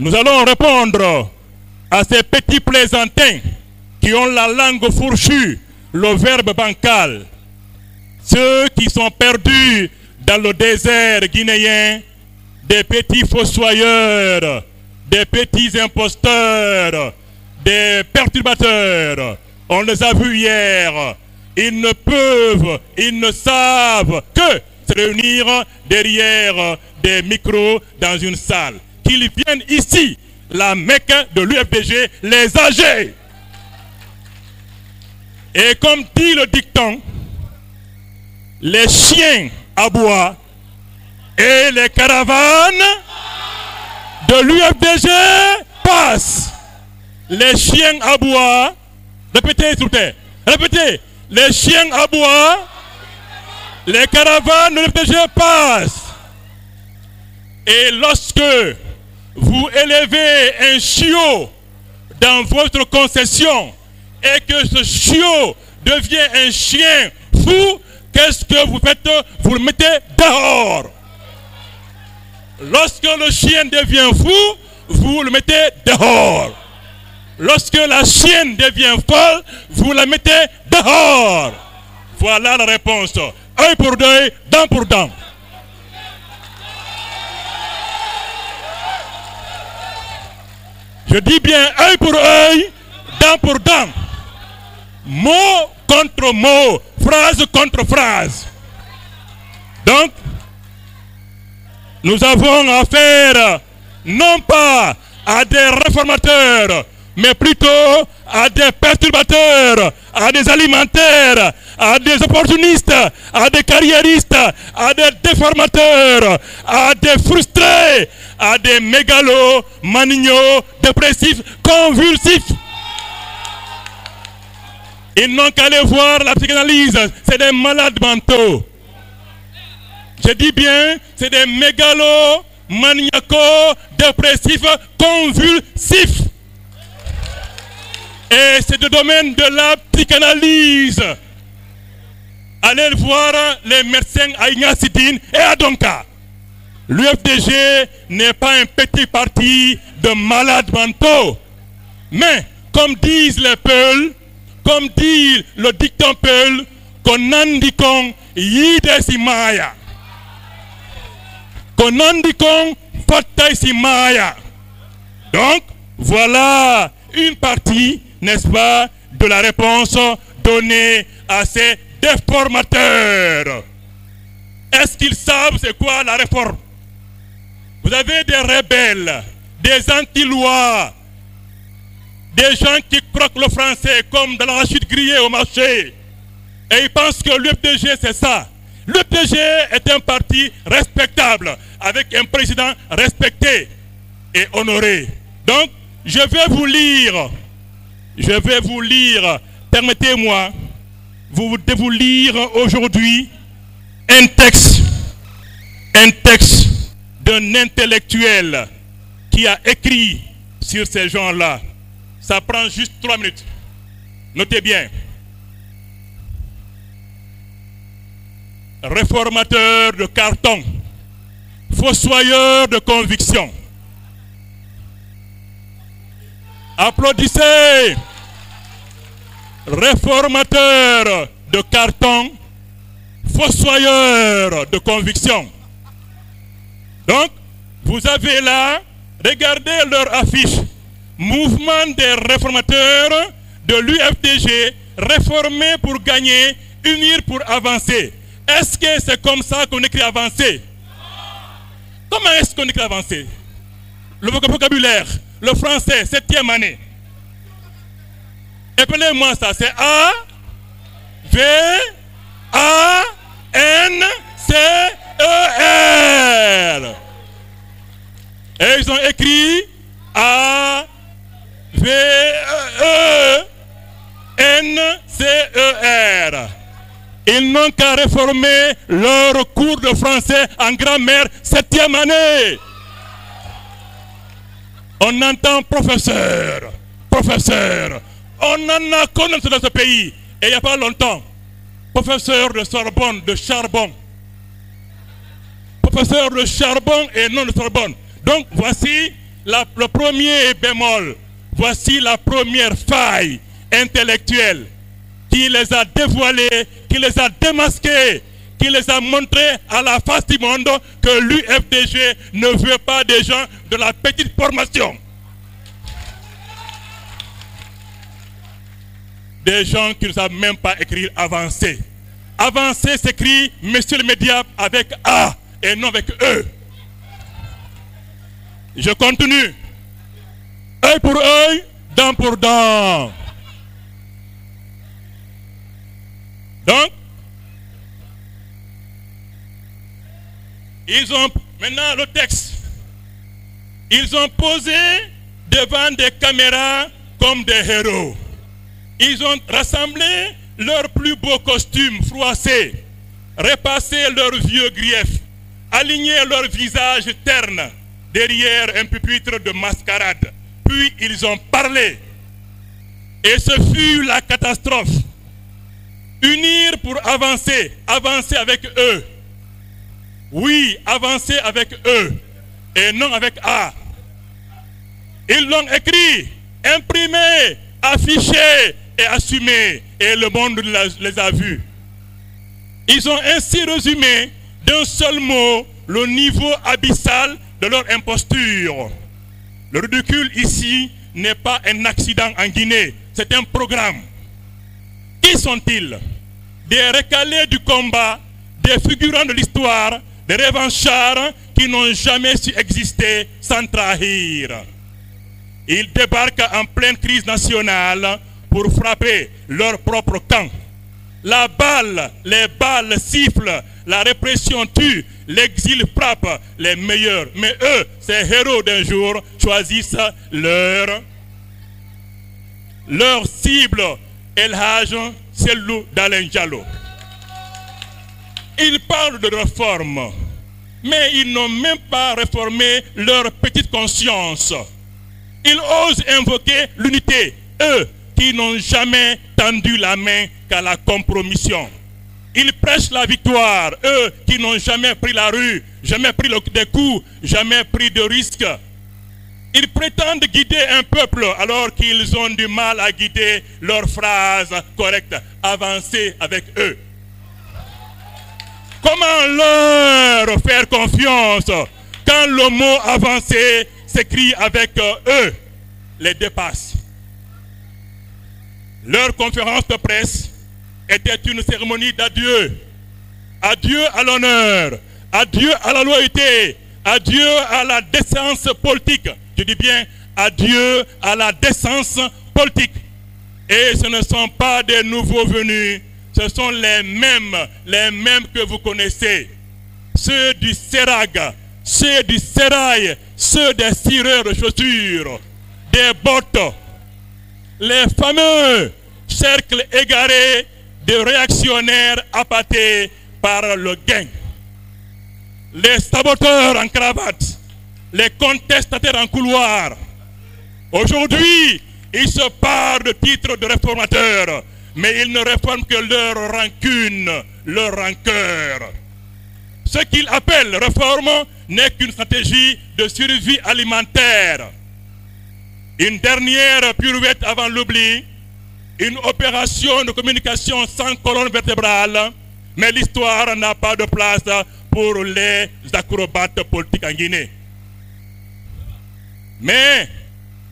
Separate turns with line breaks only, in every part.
Nous allons répondre à ces petits plaisantins qui ont la langue fourchue, le verbe bancal. Ceux qui sont perdus dans le désert guinéen, des petits fossoyeurs, des petits imposteurs, des perturbateurs. On les a vus hier. Ils ne peuvent, ils ne savent que se réunir derrière des micros dans une salle. Qu'ils viennent ici, la Mecque de l'UFDG, les âgés. Et comme dit le dicton, les chiens aboient et les caravanes de l'UFDG passent. Les chiens aboient. Répétez, s'il vous plaît. Répétez. Les chiens aboient. Les caravanes de l'UFDG passent. Et lorsque vous élevez un chiot dans votre concession et que ce chiot devient un chien fou, qu'est-ce que vous faites? Vous le mettez dehors. Lorsque le chien devient fou, vous le mettez dehors. Lorsque la chienne devient folle, vous la mettez dehors. Voilà la réponse. Œil pour œil, dent pour dent. Je dis bien œil pour œil, dent pour dent. Mot contre mot, phrase contre phrase. Donc, nous avons affaire non pas à des réformateurs, mais plutôt à des perturbateurs, à des alimentaires, à des opportunistes, à des carriéristes, à des déformateurs, à des frustrés, à des mégalos, manignaux, dépressifs, convulsifs. Ils n'ont qu'à aller voir la psychanalyse, c'est des malades mentaux. Je dis bien, c'est des mégalos, maniacaux, dépressifs, convulsifs. Et c'est le domaine de la psychanalyse. Allez voir les médecins à Ignacidine et à Donka. L'UFDG n'est pas un petit parti de malades mentaux. Mais, comme disent les Peuls, comme dit le dicton Peul, qu'on andikon yide simaya. Qu'on andikon fatay simaya. Donc, voilà une partie, n'est-ce pas, de la réponse donnée à ces déformateurs. Est-ce qu'ils savent c'est quoi la réforme? Vous avez des rebelles, des anti-lois, des gens qui croquent le français comme de l'arachide grillé au marché. Et ils pensent que l'UFDG c'est ça. L'UFDG est un parti respectable, avec un président respecté et honoré. Donc, je vais vous lire, permettez-moi, de vous lire aujourd'hui un texte d'un intellectuel qui a écrit sur ces gens-là. Ça prend juste 3 minutes. Notez bien. Réformateur de carton, fossoyeur de conviction. Applaudissez. Réformateur de carton, fossoyeur de conviction. Donc, vous avez là, regardez leur affiche. Mouvement des réformateurs de l'UFDG, réformer pour gagner, unir pour avancer. Est-ce que c'est comme ça qu'on écrit avancer? Comment est-ce qu'on écrit avancer? Le vocabulaire, le français, 7e année. Appelez-moi ça, c'est A, V, A, N, C, E, R. Et ils ont écrit A, V, E, N, C, E, R. Ils n'ont qu'à réformer leur cours de français en grammaire 7e année. On entend professeur, professeur. On en a connu dans ce pays. Et il n'y a pas longtemps. Professeur de Sorbonne, de charbon. Professeur de charbon et non de Sorbonne. Donc voici le premier bémol. Voici la première faille intellectuelle qui les a dévoilés, qui les a démasqués, qui les a montrés à la face du monde que l'UFDG ne veut pas des gens de la petite formation. Des gens qui ne savent même pas écrire avancé. Avancé s'écrit, monsieur le média, avec A et non avec E. Je continue. Œil pour œil, dent pour dent. Donc, ils ont, maintenant le texte, ils ont posé devant des caméras comme des héros. Ils ont rassemblé leurs plus beaux costumes froissés, repassé leurs vieux griefs, aligné leurs visages ternes derrière un pupitre de mascarade. Puis ils ont parlé. Et ce fut la catastrophe. Unir pour avancer, avancer avec eux. Oui, avancer avec eux et non avec A. Ils l'ont écrit, imprimé, affiché et assumé, et le monde les a vus. Ils ont ainsi résumé d'un seul mot le niveau abyssal de leur imposture. Le ridicule ici n'est pas un accident en Guinée, c'est un programme. Qui sont-ils? Des recalés du combat, des figurants de l'histoire, des revanchards qui n'ont jamais su exister sans trahir. Ils débarquent en pleine crise nationale pour frapper leur propre camp. La balle, les balles sifflent, la répression tue, l'exil frappe les meilleurs. Mais eux, ces héros d'un jour, choisissent leur cible, El Hadj Cellou Dalein Diallo. Ils parlent de réforme, mais ils n'ont même pas réformé leur petite conscience. Ils osent invoquer l'unité, eux qui n'ont jamais tendu la main qu'à la compromission. Ils prêchent la victoire, eux qui n'ont jamais pris la rue, jamais pris des coups, jamais pris de risques. Ils prétendent guider un peuple alors qu'ils ont du mal à guider leurs phrases correctes. Avancez avec eux. Comment leur faire confiance quand le mot avancer s'écrit avec eux, les dépasse? Leur conférence de presse était une cérémonie d'adieu. Adieu à l'honneur, adieu à la loyauté, adieu à la décence politique. Je dis bien adieu à la décence politique. Et ce ne sont pas des nouveaux venus, ce sont les mêmes que vous connaissez. Ceux du Serag, ceux du Serail, ceux des cireurs de chaussures, des bottes, les fameux cercles égarés de réactionnaires appâtés par le gain. Les saboteurs en cravate, les contestataires en couloir. Aujourd'hui, ils se parlent de titres de réformateurs, mais ils ne réforment que leur rancune, leur rancœur. Ce qu'ils appellent réforme n'est qu'une stratégie de survie alimentaire. Une dernière pirouette avant l'oubli, une opération de communication sans colonne vertébrale, mais l'histoire n'a pas de place pour les acrobates politiques en Guinée. Mais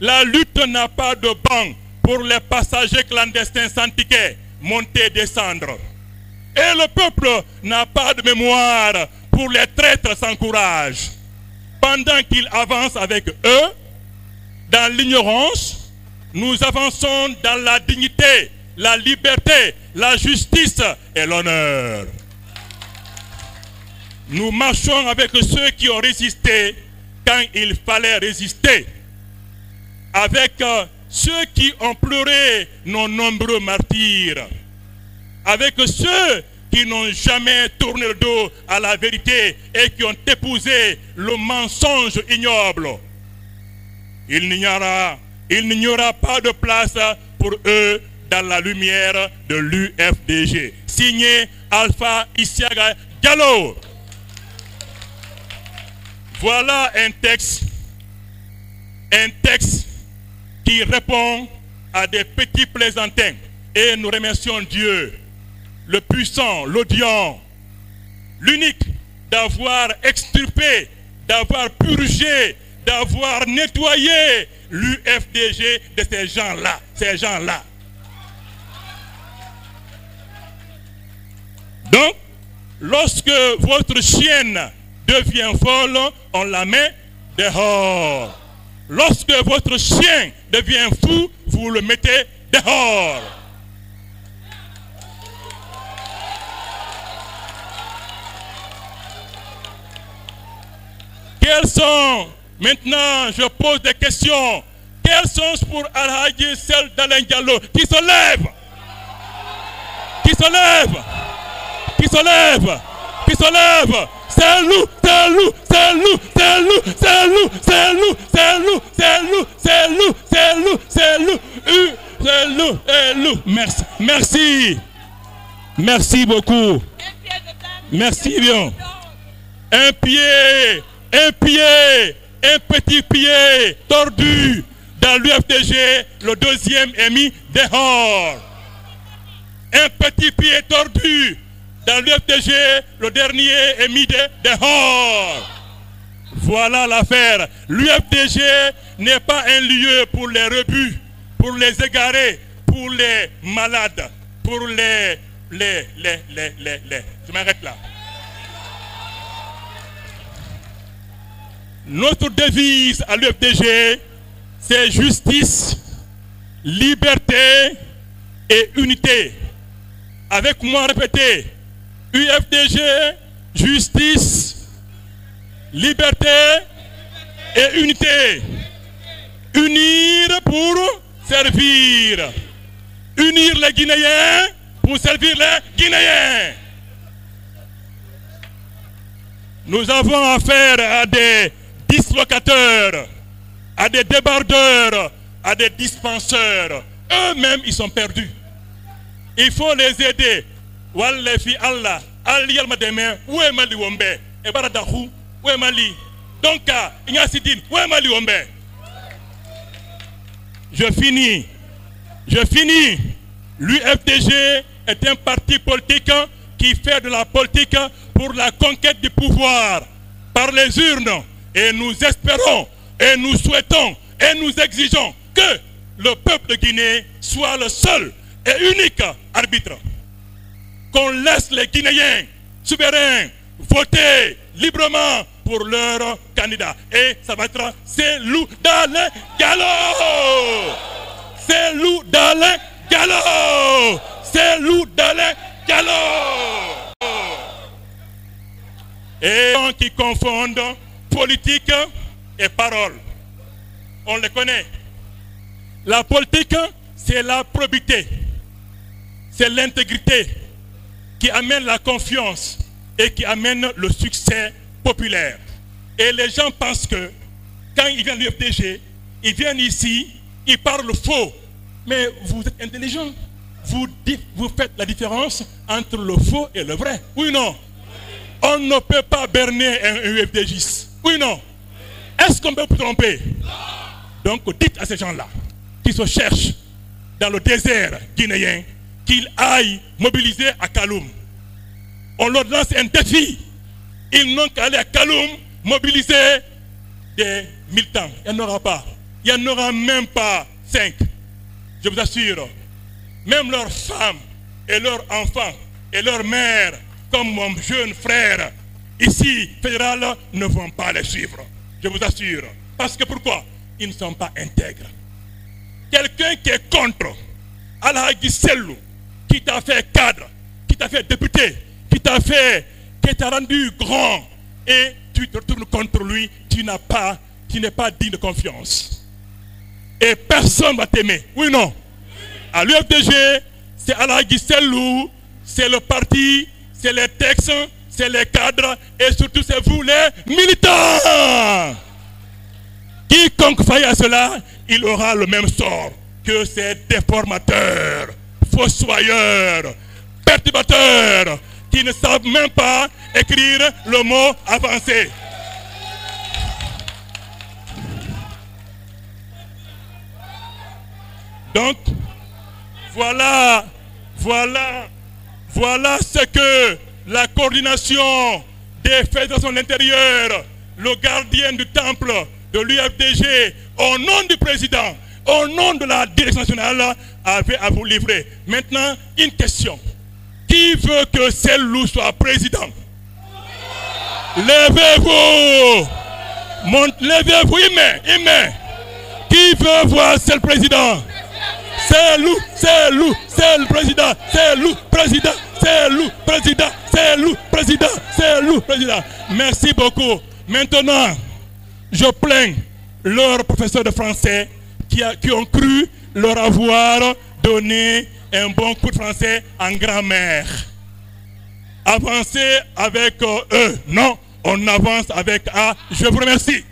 la lutte n'a pas de banc pour les passagers clandestins sans ticket, monter, descendre. Et le peuple n'a pas de mémoire pour les traîtres sans courage. Pendant qu'ils avancent avec eux, dans l'ignorance, nous avançons dans la dignité, la liberté, la justice et l'honneur. Nous marchons avec ceux qui ont résisté quand il fallait résister. Avec ceux qui ont pleuré nos nombreux martyrs. Avec ceux qui n'ont jamais tourné le dos à la vérité et qui ont épousé le mensonge ignoble. Il n'y aura pas de place pour eux dans la lumière de l'UFDG. Signé Alpha Isiaga Diallo. Voilà un texte un texte qui répond à des petits plaisantins. Et nous remercions Dieu, le puissant, l'audient, l'unique, d'avoir extirpé, d'avoir purgé, d'avoir nettoyé l'UFDG de ces gens-là. Ces gens-là. Donc, lorsque votre chienne devient folle, on la met dehors. Lorsque votre chien devient fou, vous le mettez dehors. Quels sont, maintenant je pose des questions, quels sont pour Al-Hadji Sel Dalein Diallo qui se lève? Qui se lève? Qui se lève? Qui se lève? C'est loup, c'est loup, c'est loup, c'est loup, c'est loup, c'est loup, c'est loup, c'est loup, c'est loup, c'est loup, c'est loup, c'est loup, c'est loup. Merci, merci, merci beaucoup. Merci bien. Un pied, un petit pied tordu dans l'UFDG, le deuxième est mis dehors. Un petit pied tordu dans l'UFDG, le dernier est mis dehors. Voilà l'affaire. L'UFDG n'est pas un lieu pour les rebus, pour les égarés, pour les malades, pour les. Je m'arrête là. Notre devise à l'UFDG, c'est justice, liberté et unité. Avec moi, répétez. UFDG, justice, liberté et unité. Unir pour servir. Unir les Guinéens pour servir les Guinéens. Nous avons affaire à des dislocateurs, à des débardeurs, à des dispenseurs. Eux-mêmes, ils sont perdus. Il faut les aider. Wallahi Allah, Ali al-Mademe, où est Mali Wombe? Et Baradahou, où est Mali? Donc, Ignacidine, où est Mali Wombe? Je finis. L'UFDG est un parti politique qui fait de la politique pour la conquête du pouvoir par les urnes. Et nous espérons, et nous souhaitons, et nous exigeons que le peuple de Guinée soit le seul et unique arbitre. Qu'on laisse les Guinéens souverains voter librement pour leur candidat. Et ça va être Cellou Dalein Diallo. Cellou Dalein Diallo. Cellou Dalein Diallo. Et gens qui confondent politique et parole. On les connaît. La politique, c'est la probité. C'est l'intégrité qui amène la confiance et qui amène le succès populaire. Et les gens pensent que quand ils viennent à l'UFDG, ils viennent ici, ils parlent faux. Mais vous êtes intelligents. Vous faites la différence entre le faux et le vrai. Oui ou non? On ne peut pas berner un UFDGiste. Oui ou non? Est-ce qu'on peut vous tromper? Donc dites à ces gens-là qui se cherchent dans le désert guinéen qu'ils aillent mobiliser à Kaloum. On leur lance un défi. Ils n'ont qu'à aller à Kaloum mobiliser des militants. Il n'y en aura pas. Il n'y en aura même pas 5. Je vous assure. Même leurs femmes et leurs enfants et leurs mères, comme mon jeune frère, ici, fédéral, ne vont pas les suivre. Je vous assure. Parce que pourquoi? Ils ne sont pas intègres. Quelqu'un qui est contre Al-Hadji Sellou, qui t'a fait cadre, qui t'a fait député, qui t'a rendu grand, et tu te retournes contre lui, tu n'es pas digne de confiance. Et personne ne va t'aimer. Oui ou non? À l'UFDG, c'est Al-Hadji Sellou, c'est le parti, c'est les textes, c'est les cadres, et surtout c'est vous les militants. Quiconque faille à cela, il aura le même sort que ces déformateurs, fossoyeurs, perturbateurs, qui ne savent même pas écrire le mot avancé. Donc, voilà ce que la coordination des fédérations de l'intérieur, le gardien du temple de l'UFDG, au nom du président, au nom de la direction nationale, avait à vous livrer. Maintenant, une question. Qui veut que Cellou soit président? Levez-vous! Levez-vous, il met. Qui veut voir ce président? C'est le président, président. Merci beaucoup. Maintenant, je plains leurs professeurs de français qui ont cru leur avoir donné un bon cours de français en grammaire. Avancez avec eux. Non, on avance avec A. Je vous remercie.